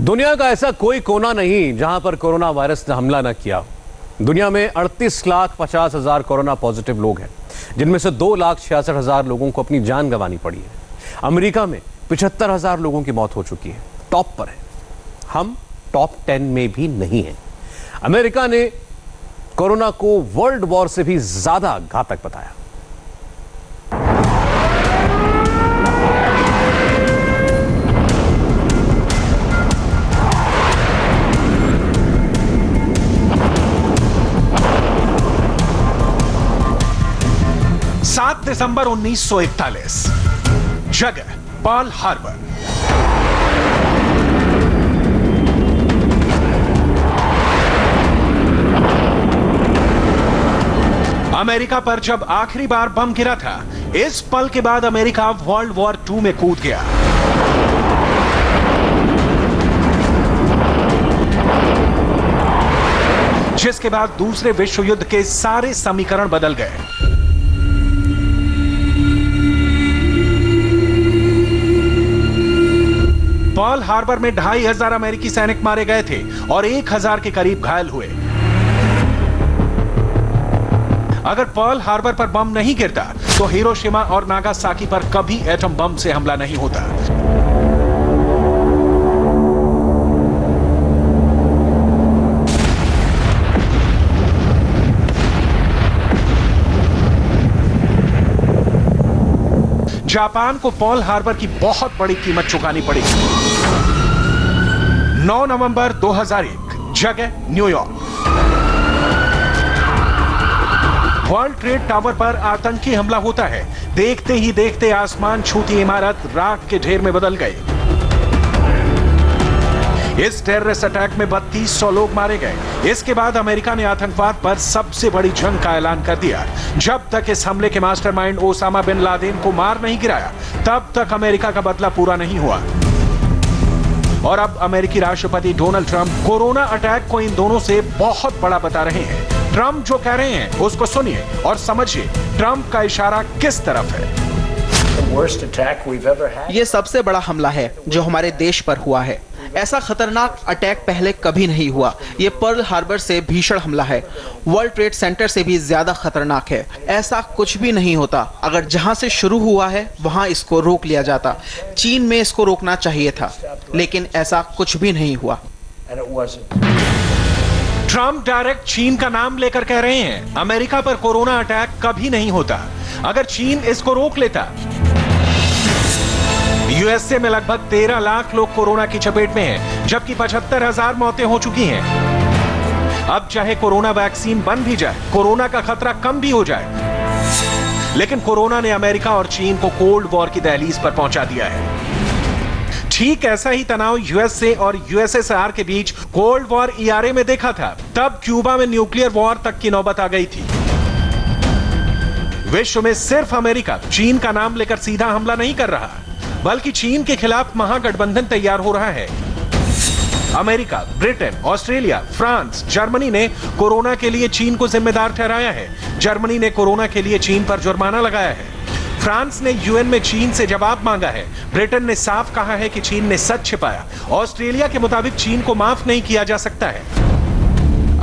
दुनिया का ऐसा कोई कोना नहीं जहां पर कोरोना वायरस ने हमला न किया हो। दुनिया में 38,50,000 कोरोना पॉजिटिव लोग हैं, जिनमें से 2,66,000 लोगों को अपनी जान गंवानी पड़ी है। अमेरिका में 75,000 लोगों की मौत हो चुकी है। टॉप पर है, हम टॉप 10 में भी नहीं है। अमेरिका ने कोरोना को वर्ल्ड वॉर से भी ज्यादा घातक बताया। दिसंबर 1941, जगह पर्ल हार्बर। अमेरिका पर जब आखिरी बार बम गिरा था, इस पल के बाद अमेरिका वर्ल्ड वॉर 2 में कूद गया। जिसके बाद दूसरे विश्व युद्ध के सारे समीकरण बदल गए। पर्ल हार्बर में 2,500 अमेरिकी सैनिक मारे गए थे और 1,000 के करीब घायल हुए। अगर पर्ल हार्बर पर बम नहीं गिरता तो हिरोशिमा और नागासाकी पर कभी एटम बम से हमला नहीं होता। जापान को पर्ल हार्बर की बहुत बड़ी कीमत चुकानी पड़ी। 9 नवंबर 2001, जगह न्यूयॉर्क। वर्ल्ड ट्रेड टावर पर आतंकी हमला होता है। देखते ही देखते आसमान छूती इमारत राख के ढेर में बदल गई। इस टेररिस्ट अटैक में 3200 लोग मारे गए। इसके बाद अमेरिका ने आतंकवाद पर सबसे बड़ी जंग का ऐलान कर दिया। जब तक इस हमले के मास्टरमाइंड ओसामा बिन लादेन को मार नहीं गिराया, तब तक अमेरिका का बदला पूरा नहीं हुआ। और अब अमेरिकी राष्ट्रपति डोनाल्ड ट्रंप कोरोना अटैक को इन दोनों से बहुत बड़ा बता रहे हैं। ट्रंप जो कह रहे हैं उसको सुनिए और समझिए ट्रंप का इशारा किस तरफ है। ये सबसे बड़ा हमला है जो हमारे देश पर हुआ है। ऐसा खतरनाक अटैक पहले कभी नहीं हुआ। ये पर्ल हार्बर से भीषण हमला है। वर्ल्ड ट्रेड सेंटर से भी ज्यादा खतरनाक है। ऐसा कुछ भी नहीं होता अगर जहां से शुरू हुआ है वहां इसको रोक लिया जाता। चीन में इसको रोकना चाहिए था, लेकिन ऐसा कुछ भी नहीं हुआ। ट्रंप डायरेक्ट चीन का नाम लेकर कह रहे हैं अमेरिका पर कोरोना अटैक कभी नहीं होता अगर चीन इसको रोक लेता। यूएसए में लगभग 13 लाख लोग कोरोना की चपेट में हैं, जबकि 75,000 मौतें हो चुकी हैं। अब चाहे कोरोना वैक्सीन बन भी जाए, कोरोना का खतरा कम भी हो जाए, लेकिन कोरोना ने अमेरिका और चीन को कोल्ड वॉर की दहलीज पर पहुंचा दिया है। ठीक ऐसा ही तनाव यूएसए और यूएसएसआर के बीच कोल्ड वॉर ईआरए में देखा था। तब क्यूबा में न्यूक्लियर वॉर तक की नौबत आ गई थी। विश्व में सिर्फ अमेरिका चीन का नाम लेकर सीधा हमला नहीं कर रहा, बल्कि चीन के खिलाफ महागठबंधन तैयार हो रहा है। America, Britain, Australia, France, Germany ने कोरोना के लिए चीन को जिम्मेदार ठहराया है। जर्मनी ने कोरोना के लिए चीन पर जुर्माना लगाया है। फ्रांस ने यूएन में चीन से जवाब मांगा है। ब्रिटेन ने साफ कहा है कि चीन ने सच छिपाया। ऑस्ट्रेलिया के मुताबिक चीन को माफ नहीं किया जा सकता है।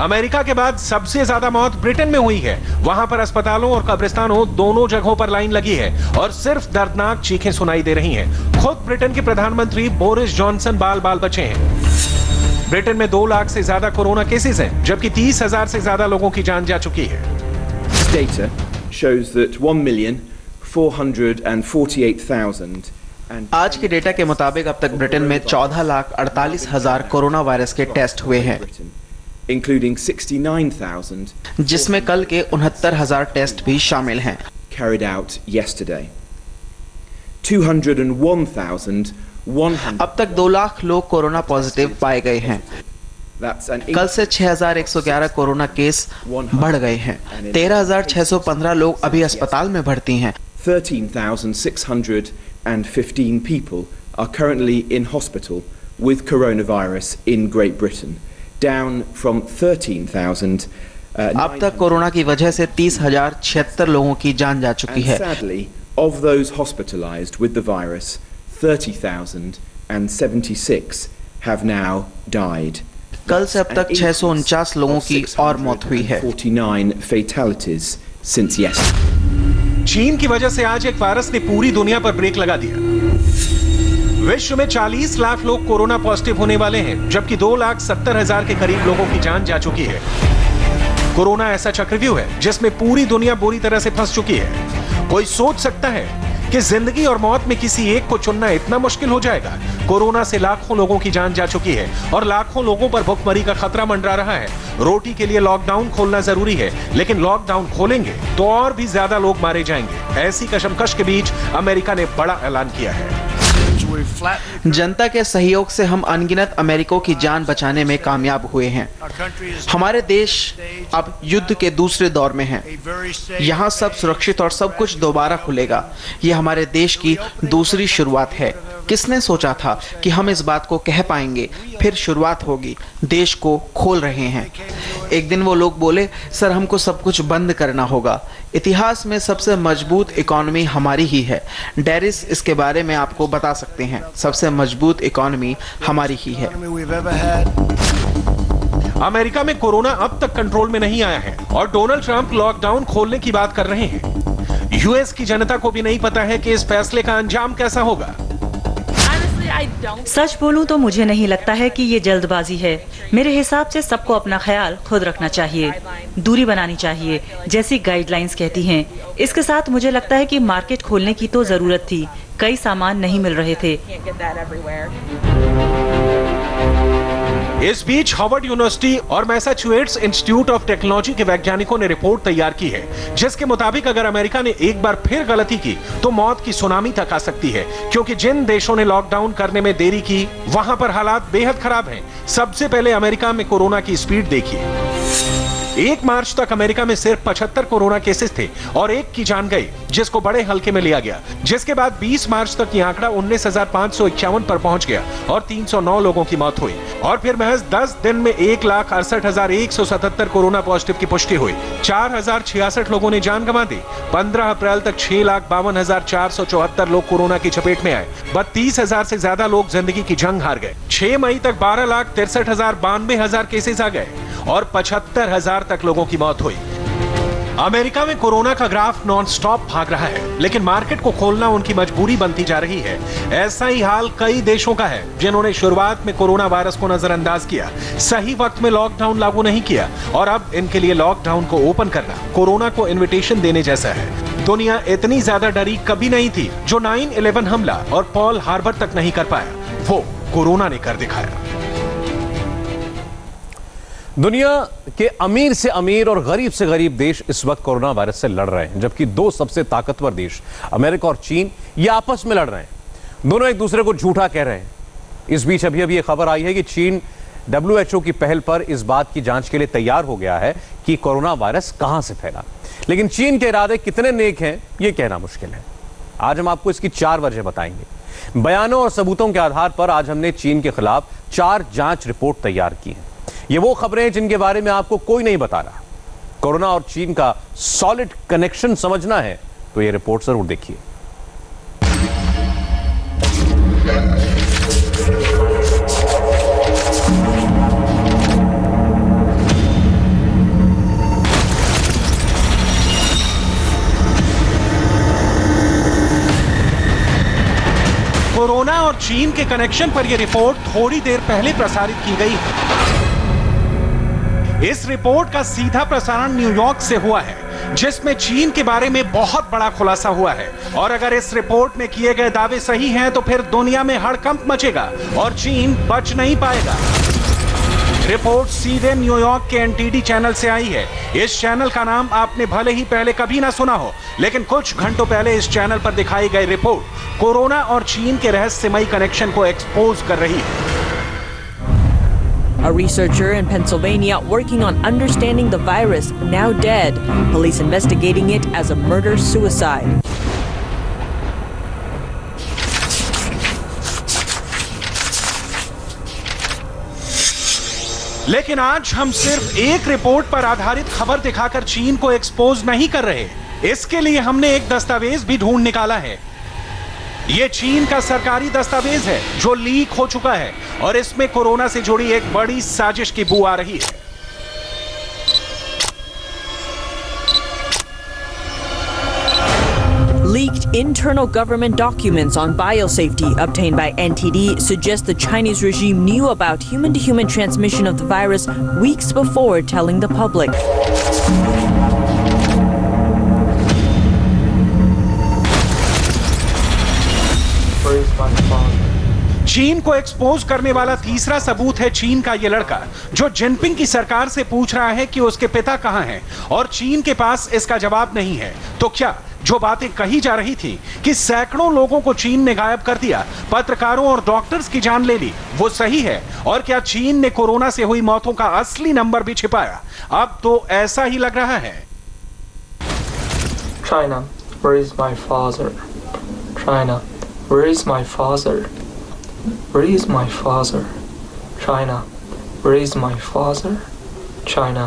अमेरिका के बाद सबसे ज्यादा मौत ब्रिटेन में हुई है। वहां पर अस्पतालों और कब्रिस्तानों दोनों जगहों पर लाइन लगी है और सिर्फ दर्दनाक चीखें सुनाई दे रही हैं। खुद ब्रिटेन के प्रधानमंत्री बोरिस जॉनसन बाल बाल बचे हैं। ब्रिटेन में 2 लाख से ज्यादा कोरोना केसेस हैं, जबकि 30,000 से ज्यादा लोगों की जान जा चुकी है। Data shows that 1,448,000 आज के डेटा के मुताबिक अब तक ब्रिटेन में 14,48,000 कोरोना वायरस के टेस्ट हुए हैं, including 69,000 जिसमें कल के 69,000 टेस्ट भी शामिल हैं। carried out yesterday. 201,100 अब तक 2 लाख लोग कोरोना पॉजिटिव पाए गए हैं। That's an कल से 6,111 कोरोना केस बढ़ गए हैं। 13,615 लोग अभी अस्पताल में भर्ती हैं। 13,615 people are currently in hospital with coronavirus in Great Britain, down from 13,000. अब तक कोरोना की वजह से 30,076 लोगों की जान जा चुकी है। Sadly, of those hospitalized with the virus, 30,076 have now died. कल से अब तक 649 लोगों की और मौत हुई है। 49 fatalities since yesterday. चीन की वजह से आज एक वायरस ने पूरी दुनिया पर ब्रेक लगा दिया। विश्व में 40 लाख लोग कोरोना पॉजिटिव होने वाले हैं, जबकि 2,70,000 के करीब लोगों की जान जा चुकी है। कोरोना ऐसा चक्रव्यूह है जिसमें पूरी दुनिया बुरी तरह से फंस चुकी है। कोई सोच सकता है कि जिंदगी और मौत में किसी एक को चुनना इतना मुश्किल हो जाएगा? कोरोना से लाखों लोगों की जान जा चुकी है और लाखों लोगों पर भुखमरी का खतरा मंडरा रहा है। रोटी के लिए लॉकडाउन खोलना जरूरी है, लेकिन लॉकडाउन खोलेंगे तो और भी ज्यादा लोग मारे जाएंगे। ऐसी कशमकश के बीच अमेरिका ने बड़ा ऐलान किया है। जनता के सहयोग से हम अनगिनत अमेरिकों की जान बचाने में कामयाब हुए हैं। हमारे देश अब युद्ध के दूसरे दौर में है। यहाँ सब सुरक्षित और सब कुछ दोबारा खुलेगा। ये हमारे देश की दूसरी शुरुआत है। किसने सोचा था कि हम इस बात को कह पाएंगे? फिर शुरुआत होगी। देश को खोल रहे हैं। एक दिन वो लोग बोले, सर हमको सब कुछ बंद करना होगा। इतिहास में सबसे मजबूत इकोनॉमी हमारी ही है। डेरिस इसके बारे में आपको बता सकते हैं। सबसे मजबूत इकोनॉमी हमारी ही है। अमेरिका में कोरोना अब तक कंट्रोल में नहीं आया है और डोनाल्ड ट्रंप लॉकडाउन खोलने की बात कर रहे हैं। यूएस की जनता को भी नहीं पता है कि इस फैसले का अंजाम कैसा होगा। सच बोलूं तो मुझे नहीं लगता है कि ये जल्दबाजी है। मेरे हिसाब से सबको अपना ख्याल खुद रखना चाहिए, दूरी बनानी चाहिए, जैसी गाइडलाइंस कहती हैं। इसके साथ मुझे लगता है कि मार्केट खोलने की तो जरूरत थी। कई सामान नहीं मिल रहे थे। इस बीच हार्वर्ड यूनिवर्सिटी और मैसाचुसेट्स इंस्टीट्यूट ऑफ टेक्नोलॉजी के वैज्ञानिकों ने रिपोर्ट तैयार की है, जिसके मुताबिक अगर अमेरिका ने एक बार फिर गलती की तो मौत की सुनामी तक आ सकती है, क्योंकि जिन देशों ने लॉकडाउन करने में देरी की वहां पर हालात बेहद खराब हैं। सबसे पहले अमेरिका में कोरोना की स्पीड देखिए। 1 मार्च तक अमेरिका में सिर्फ 75 कोरोना केसेस थे और 1 की जान गई, जिसको बड़े हल्के में लिया गया। जिसके बाद 20 मार्च तक यह आंकड़ा 19,551 पर पहुंच गया और 309 लोगों की मौत हुई। और फिर महज 10 दिन में 1,68,177 कोरोना पॉजिटिव की पुष्टि हुई। 4,066 लोगों ने जान गंवा दी। 15 अप्रैल तक 6,52,474 लोग कोरोना की चपेट में आए। 32,000 से ज्यादा लोग जिंदगी की जंग हार गए। 6 मई तक 12,63,92 केसेस आ गए और 75,000 तक लोगों की मौत हुई। अमेरिका में कोरोना का ग्राफ नॉन स्टॉप भाग रहा है, लेकिन मार्केट को खोलना उनकी मजबूरी बनती जा रही है। ऐसा ही हाल कई देशों का है जिन्होंने शुरुआत में कोरोना वायरस को नजरअंदाज किया, सही वक्त में लॉकडाउन लागू नहीं किया और अब इनके लिए लॉकडाउन को ओपन करना कोरोना को इन्विटेशन देने जैसा है। दुनिया इतनी ज्यादा डरी कभी नहीं थी जो 9/11 हमला और पर्ल हार्बर तक नहीं कर पाया, वो कोरोना ने कर दिखाया। दुनिया के अमीर से अमीर और गरीब से गरीब देश इस वक्त कोरोना वायरस से लड़ रहे हैं, जबकि 2 सबसे ताकतवर देश अमेरिका और चीन ये आपस में लड़ रहे हैं। दोनों एक दूसरे को झूठा कह रहे हैं। इस बीच अभी अभी ये खबर आई है कि चीन WHO की पहल पर इस बात की जांच के लिए तैयार हो गया है कि कोरोना वायरस कहां से फैला। लेकिन चीन के इरादे कितने नेक हैं ये कहना मुश्किल है। आज हम आपको इसकी 4 वजह बताएंगे। बयानों और सबूतों के आधार पर आज हमने चीन के खिलाफ 4 जांच रिपोर्ट तैयार की हैं। ये वो खबरें जिनके बारे में आपको कोई नहीं बता रहा। कोरोना और चीन का सॉलिड कनेक्शन समझना है तो ये रिपोर्ट जरूर देखिए। कोरोना और चीन के कनेक्शन पर यह रिपोर्ट थोड़ी देर पहले प्रसारित की गई है। इस रिपोर्ट का सीधा प्रसारण न्यूयॉर्क से हुआ है, जिसमें चीन के बारे में बहुत बड़ा खुलासा हुआ है। और अगर इस रिपोर्ट में किए गए दावे सही हैं तो फिर दुनिया में हड़कंप मचेगा और चीन बच नहीं पाएगा। रिपोर्ट सीधे न्यूयॉर्क के NTD चैनल से आई है। इस चैनल का नाम आपने भले ही पहले कभी ना सुना हो, लेकिन कुछ घंटों पहले इस चैनल पर दिखाई गई रिपोर्ट कोरोना और चीन के रहस्यमयी कनेक्शन को एक्सपोज कर रही है। A researcher in Pennsylvania working on understanding the virus, now dead. Police investigating it as a murder-suicide. लेकिन आज हम सिर्फ एक रिपोर्ट पर आधारित खबर दिखाकर चीन को एक्सपोज नहीं कर रहे। इसके लिए हमने एक दस्तावेज भी ढूंढ निकाला है। ये चीन का सरकारी दस्तावेज है जो लीक हो चुका है और इसमें कोरोना से जुड़ी एक बड़ी साजिश की बू आ रही है। Leaked internal government documents on biosafety obtained by NTD suggest the Chinese regime knew about human-to-human transmission of the virus weeks before telling the public. चीन को एक्सपोज करने वाला तीसरा सबूत है चीन का ये लड़का जो जिनपिंग की सरकार से पूछ रहा है कि उसके पिता कहां हैं और चीन के पास इसका जवाब नहीं है। तो क्या जो बातें कही जा रही थी कि सैकड़ों लोगों को चीन ने गायब कर दिया, पत्रकारों और डॉक्टर्स की जान ले ली, वो सही है? और क्या चीन ने कोरोना से हुई मौतों का असली नंबर भी छिपाया? अब तो ऐसा ही लग रहा है। China, where is my father? China, where is my father? Where is my father? China, where is my father? China,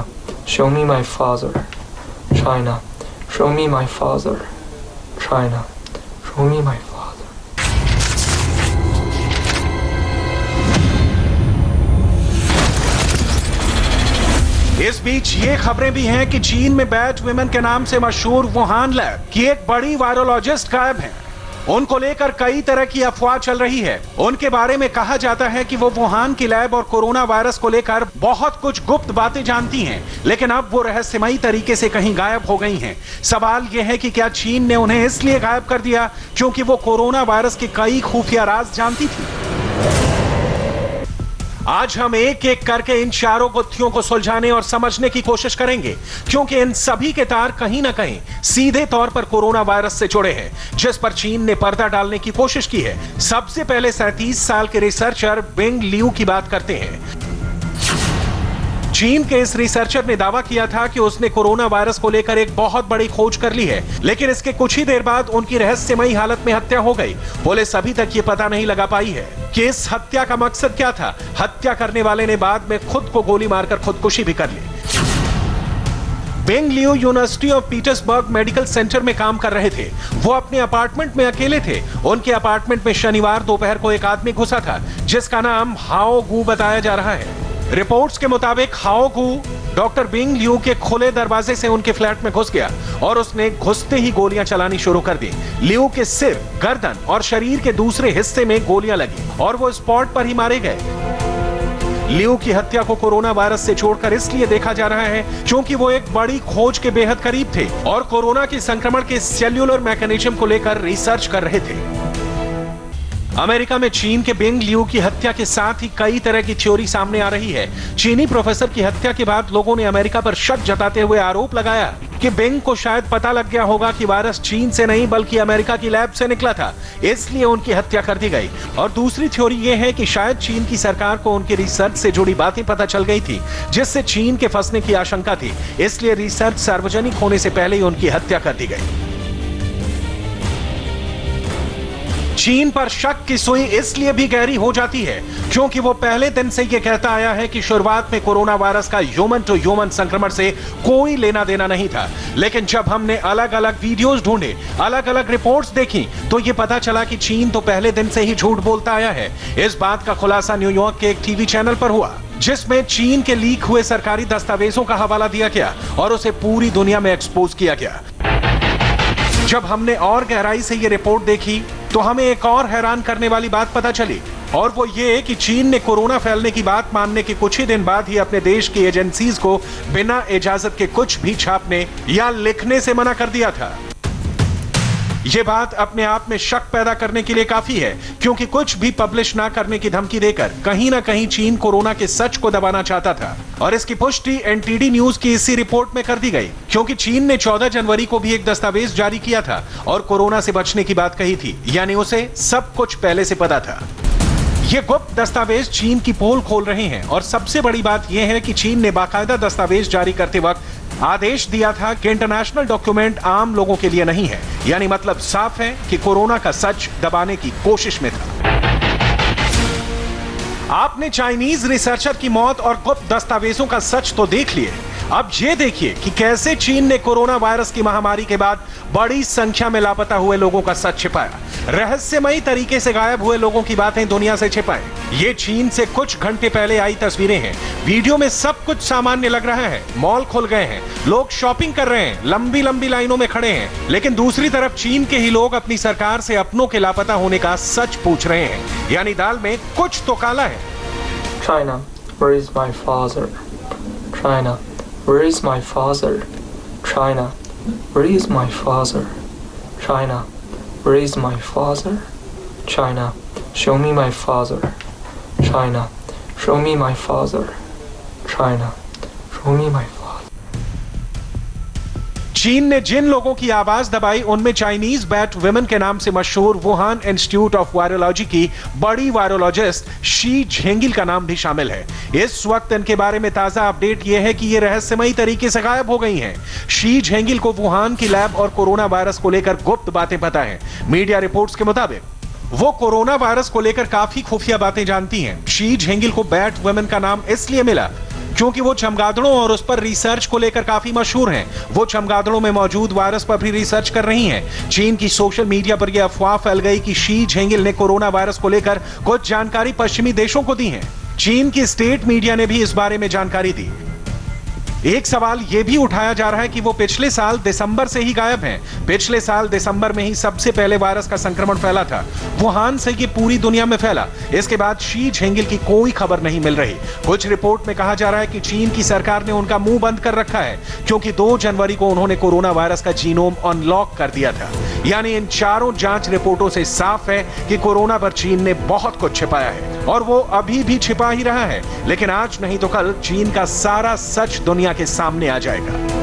show me my father. China, show me my father. China, show me my father. इस बीच ये खबरें भी हैं कि चीन में bat women के नाम से मशहूर वुहान लैब की एक बड़ी वायरोलॉजिस्ट गायब हैं। उनको लेकर कई तरह की अफवाह चल रही है। उनके बारे में कहा जाता है कि वो वुहान की लैब और कोरोना वायरस को लेकर बहुत कुछ गुप्त बातें जानती हैं, लेकिन अब वो रहस्यमयी तरीके से कहीं गायब हो गई हैं। सवाल यह है कि क्या चीन ने उन्हें इसलिए गायब कर दिया क्योंकि वो कोरोना वायरस के कई खुफिया राज जानती थी? आज हम एक एक करके इन चारों गुत्थियों को सुलझाने और समझने की कोशिश करेंगे, क्योंकि इन सभी के तार कहीं ना कहीं सीधे तौर पर कोरोना वायरस से जुड़े हैं, जिस पर चीन ने पर्दा डालने की कोशिश की है। सबसे पहले 37 साल के रिसर्चर बिंग लियू की बात करते हैं। चीन के इस रिसर्चर ने दावा किया था कि उसने कोरोना वायरस को लेकर एक बहुत बड़ी खोज कर ली है, लेकिन इसके कुछ ही देर बाद उनकी रहस्यमयी हालत में हत्या हो गई। पुलिस अभी तक ये पता नहीं लगा पाई है कि इस हत्या का मकसद क्या था। हत्या करने वाले ने बाद में खुद को गोली मारकर खुदकुशी भी कर ली। Bing Liu University of Petersburg Medical Centre में काम कर रहे थे। वो अपने अपार्टमेंट में अकेले थे। उनके अपार्टमेंट में शनिवार दोपहर को एक आदमी घुसा था जिसका नाम हाओ गू बताया जा रहा है। रिपोर्ट्स के मुताबिक हाओ गू डॉक्टर बिंग लियू के खुले दरवाजे से उनके फ्लैट में घुस गया और उसने घुसते ही गोलियां चलानी शुरू कर दी। लियू के सिर, गर्दन और शरीर के दूसरे हिस्से में गोलियां लगी और वो स्पॉट पर ही मारे गए। लियू की हत्या को कोरोना वायरस से जोड़कर इसलिए देखा जा रहा है क्योंकि वो एक बड़ी खोज के बेहद करीब थे और कोरोना के संक्रमण के सेल्यूलर मैकेनिज्म को लेकर रिसर्च कर रहे थे। अमेरिका में चीन के बिंग लियू की हत्या के साथ ही कई तरह की थ्योरी सामने आ रही है। चीनी प्रोफेसर की हत्या के बाद लोगों ने अमेरिका पर शक जताते हुए आरोप लगाया कि बिंग को शायद पता लग गया होगा कि वायरस चीन से नहीं बल्कि अमेरिका की लैब से निकला था, इसलिए उनकी हत्या कर दी गई। और दूसरी थ्योरी यह है कि शायद चीन की सरकार को उनकी रिसर्च से जुड़ी बातें पता चल गई थी, जिससे चीन के फंसने की आशंका थी, इसलिए रिसर्च सार्वजनिक होने से पहले ही उनकी हत्या कर दी गई। चीन पर शक की सुई इसलिए भी गहरी हो जाती है क्योंकि वो पहले दिन से ये कहता आया है कि शुरुआत में कोरोना वायरस का ह्यूमन टू ह्यूमन संक्रमण से कोई लेना देना नहीं था, लेकिन जब हमने अलग अलग वीडियोस ढूंढे, अलग अलग रिपोर्ट्स देखी, तो ये पता चला कि चीन तो पहले दिन से ही झूठ बोलता आया है। इस बात का खुलासा न्यूयॉर्क के एक टीवी चैनल पर हुआ, जिसमें चीन के लीक हुए सरकारी दस्तावेजों का हवाला दिया गया और उसे पूरी दुनिया में एक्सपोज किया गया। जब हमने और गहराई से ये रिपोर्ट देखी तो हमें एक और हैरान करने वाली बात पता चली, और वो ये कि चीन ने कोरोना फैलने की बात मानने के कुछ ही दिन बाद ही अपने देश की एजेंसीज को बिना इजाजत के कुछ भी छापने या लिखने से मना कर दिया था। ये बात अपने आप में शक पैदा करने के लिए काफी है, क्योंकि कुछ भी पब्लिश ना करने की धमकी देकर कहीं ना कहीं चीन कोरोना के सच को दबाना चाहता था। और इसकी पुष्टि एनटीडी न्यूज की इसी रिपोर्ट में कर दी गई, क्योंकि चीन ने 14 जनवरी को भी एक दस्तावेज जारी किया था और कोरोना से बचने की बात कही थी, यानी उसे सब कुछ पहले से पता था। ये गुप्त दस्तावेज चीन की पोल खोल रहे हैं, और सबसे बड़ी बात यह है कि चीन ने बाकायदा दस्तावेज जारी करते वक्त आदेश दिया था कि इंटरनेशनल डॉक्यूमेंट आम लोगों के लिए नहीं है, यानी मतलब साफ है कि कोरोना का सच दबाने की कोशिश में था। आपने चाइनीज रिसर्चर की मौत और गुप्त दस्तावेजों का सच तो देख लिए, अब ये देखिए कि कैसे चीन ने कोरोना वायरस की महामारी के बाद बड़ी संख्या में लापता हुए लोगों का सच छिपाया, रहस्यमयी तरीके से गायब हुए लोगों की बातें दुनिया से छिपाए। ये चीन से कुछ घंटे पहले आई तस्वीरें हैं। वीडियो में सब कुछ सामान्य लग रहा है, मॉल खुल गए हैं, लोग शॉपिंग कर रहे हैं, लंबी लंबी लाइनों में खड़े हैं, लेकिन दूसरी तरफ चीन के ही लोग अपनी सरकार से अपनों के लापता होने का सच पूछ रहे हैं। यानी दाल में कुछ तो काला है। China, where is my father? China, where is my father? China, where is my father? China, where is my father? China, show me my father. China, show me my father. China, show me my father. चीन ने जिन लोगों की आवाज दबाई उनमें Chinese bat women के नाम से मशहूर वुहान इंस्टीट्यूट ऑफ वायरोलॉजी की बड़ी वायरोलॉजिस्ट शी झेंगिल का नाम भी शामिल है। इस वक्त इनके बारे में ताजा अपडेट यह है कि ये रहस्यमयी तरीके से गायब हो गई हैं। शी झेंगिल को वुहान की लैब और कोरोना वायरस को लेकर गुप्त बातें पता है। मीडिया रिपोर्ट्स के मुताबिक वो कोरोना वायरस को लेकर काफी खुफिया बातें जानती हैं। शी झेंगिल को बैट वुमेन का नाम इसलिए मिला क्योंकि वो चमगादड़ों और उस पर रिसर्च को लेकर काफी मशहूर हैं। वो चमगादड़ों में मौजूद वायरस पर भी रिसर्च कर रही हैं। चीन की सोशल मीडिया पर यह अफवाह फैल गई कि शी झेंगिल ने कोरोना वायरस को लेकर कुछ जानकारी पश्चिमी देशों को दी है। चीन की स्टेट मीडिया ने भी इस बारे में जानकारी दी। एक सवाल यह भी उठाया जा रहा है कि वो पिछले साल दिसंबर से ही गायब हैं। पिछले साल दिसंबर में ही सबसे पहले वायरस का संक्रमण फैला था। वुहान से ये पूरी दुनिया में फैला। इसके बाद शी झेंगिल की कोई खबर नहीं मिल रही। कुछ रिपोर्ट में कहा जा रहा है कि चीन की सरकार ने उनका मुंह बंद कर रखा है क्योंकि 2 जनवरी को उन्होंने कोरोना वायरस का जीनोम अनलॉक कर दिया था। यानी इन चारों जांच रिपोर्टों से साफ है कि कोरोना पर चीन ने बहुत कुछ छिपाया है और वो अभी भी छिपा ही रहा है। लेकिन आज नहीं तो कल चीन का सारा सच दुनिया के सामने आ जाएगा।